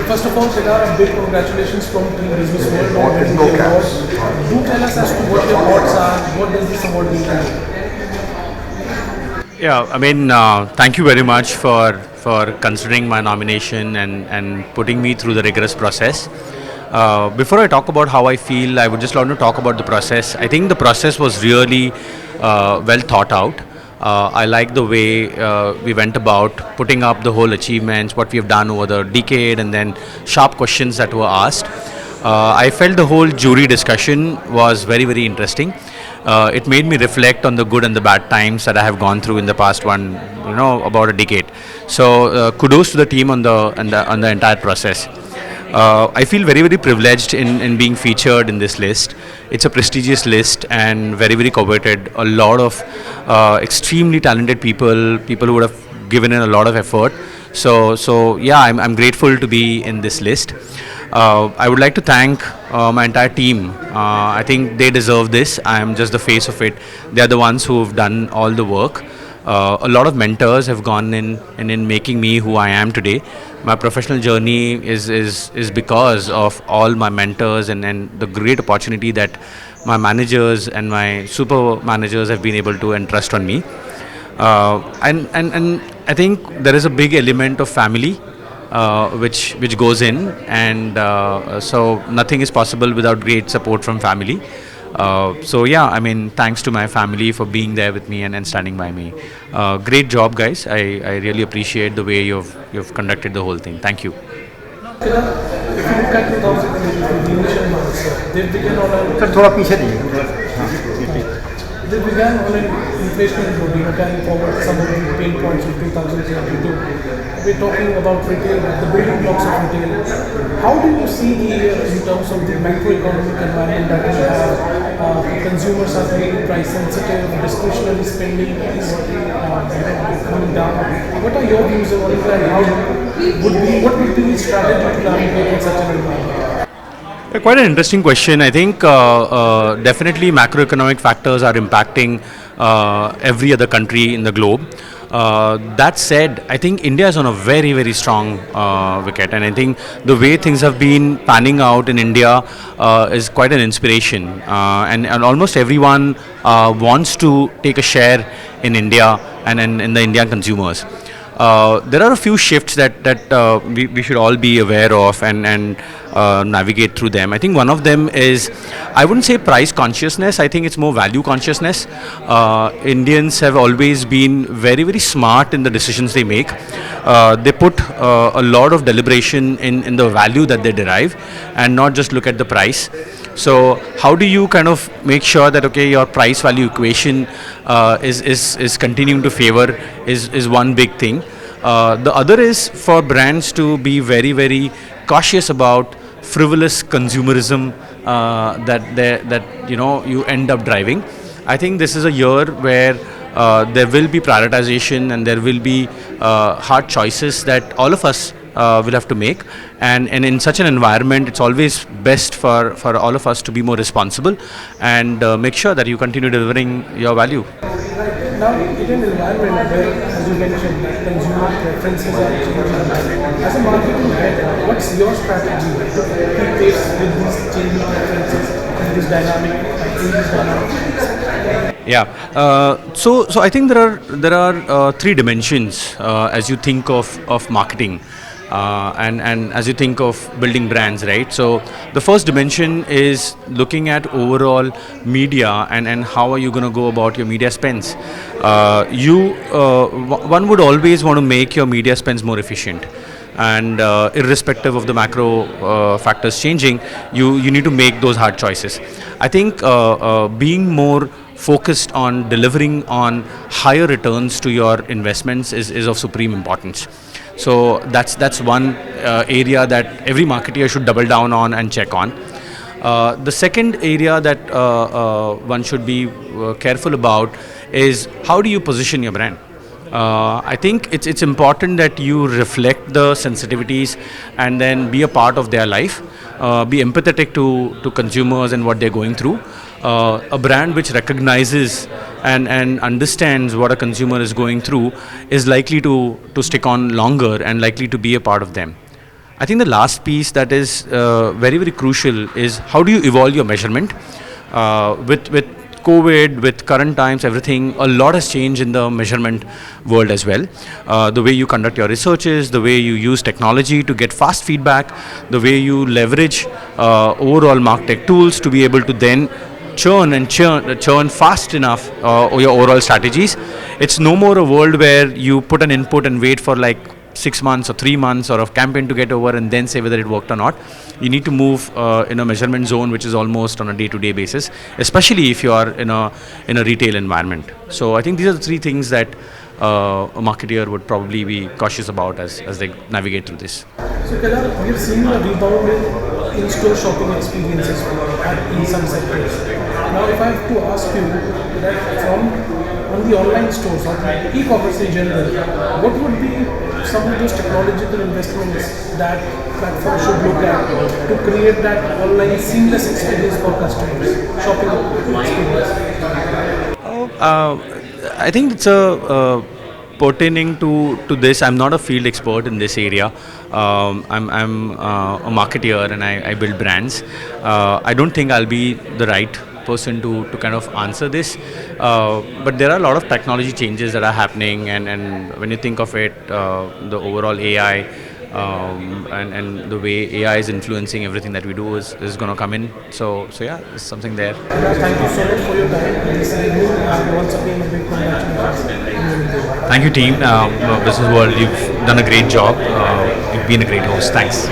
First of all, Kedar, a big congratulations from Team Businessworld on winning the award. Do tell us as to what your thoughts are. What does this award mean to you? Yeah, I mean, thank you very much for considering my nomination and putting me through the rigorous process. Before I talk about how I feel, I would just want to talk about the process. I think the process was really well thought out. I like the way we went about putting up the whole achievements, what we have done over the decade, and then sharp questions that were asked. I felt the whole jury discussion was very, very interesting. It made me reflect on the good and the bad times that I have gone through in the past about a decade. So kudos to the team on the entire process. I feel very, very privileged in being featured in this list. It's a prestigious list and very, very coveted. A lot of extremely talented people who would have given in a lot of effort. So yeah, I'm grateful to be in this list. I would like to thank my entire team. I think they deserve this. I am just the face of it. They are the ones who have done all the work. A lot of mentors have gone in making me who I am today. My professional journey is because of all my mentors and the great opportunity that my managers and my super managers have been able to entrust on me. And I think there is a big element of family which goes in, and so nothing is possible without great support from family. So yeah, I mean, thanks to my family for being there with me and standing by me. Great job, guys. I really appreciate the way you've conducted the whole thing. Thank you. Kedar, if you look at 2020, the initial months, they began on a sir थोड़ा पीछे दीजिए. They began on an inflationary road, carrying forward some of the pain points of 2022. We're talking about retail, the building blocks of retail. How do you see the year in terms of the macroeconomic environment that we have? Consumers are really price sensitive, discretionary spending is coming down. What are your views on it, and what would be the strategy to navigate in such an environment? Quite an interesting question. I think definitely macroeconomic factors are impacting every other country in the globe. That said, I think India is on a very, very strong wicket, and I think the way things have been panning out in India is quite an inspiration. And almost everyone wants to take a share in India and in the Indian consumers. There are a few shifts that we should all be aware of and navigate through them. I think one of them is, I wouldn't say price consciousness, I think it's more value consciousness. Indians have always been very, very smart in the decisions they make. They put a lot of deliberation in the value that they derive and not just look at the price. So how do you kind of make sure that your price value equation is continuing to favor is one big thing. The other is for brands to be very, very cautious about frivolous consumerism that you end up driving. I think this is a year where there will be prioritization and there will be hard choices that all of us will have to make, and in such an environment it's always best for all of us to be more responsible and make sure that you continue delivering your value. Now, in an environment where, as you mentioned, that consumer preferences are changing, as a marketing head, what's your strategy to keep pace with these changing preferences and this dynamic? Yeah. So I think there are three dimensions as you think of marketing. And as you think of building brands, right? So the first dimension is looking at overall media and how are you going to go about your media spends. One would always want to make your media spends more efficient, and irrespective of the macro factors changing, you need to make those hard choices. I think being more focused on delivering on higher returns to your investments is of supreme importance. So that's one area that every marketer should double down on and check on. The second area that one should be careful about is how do you position your brand. I think it's important that you reflect the sensitivities and then be a part of their life, be empathetic to consumers and what they're going through. A brand which recognizes and understands what a consumer is going through is likely to stick on longer and likely to be a part of them. I think the last piece that is very very crucial is how do you evolve your measurement with COVID, with current times, everything, a lot has changed in the measurement world as well. The way you conduct your researches, the way you use technology to get fast feedback, the way you leverage overall MarTech tools to be able to then churn fast enough your overall strategies. It's no more a world where you put an input and wait for like 6 months or 3 months or a campaign to get over and then say whether it worked or not. You need to move in a measurement zone which is almost on a day-to-day basis, especially if you are in a retail environment. So I think these are the three things that a marketeer would probably be cautious about as they navigate through this. So Kedar, we have seen a rebound in in-store shopping experiences in some sectors. Now, if I have to ask you that from on the online stores or e-commerce in general, what would be some of those technological investments that platforms should look at to create that online seamless experience for customers, shopping experience? I think it's pertaining to this. I'm not a field expert in this area. I'm a marketeer and I build brands. I don't think I'll be the right person to kind of answer this. But there are a lot of technology changes that are happening, and when you think of it, the overall AI and the way AI is influencing everything that we do is going to come in. So yeah, there's something there. Thank you so much for your time this evening, and once again a big congratulations. Thank you, team. Businessworld, you've done a great job. You've been a great host. Thanks.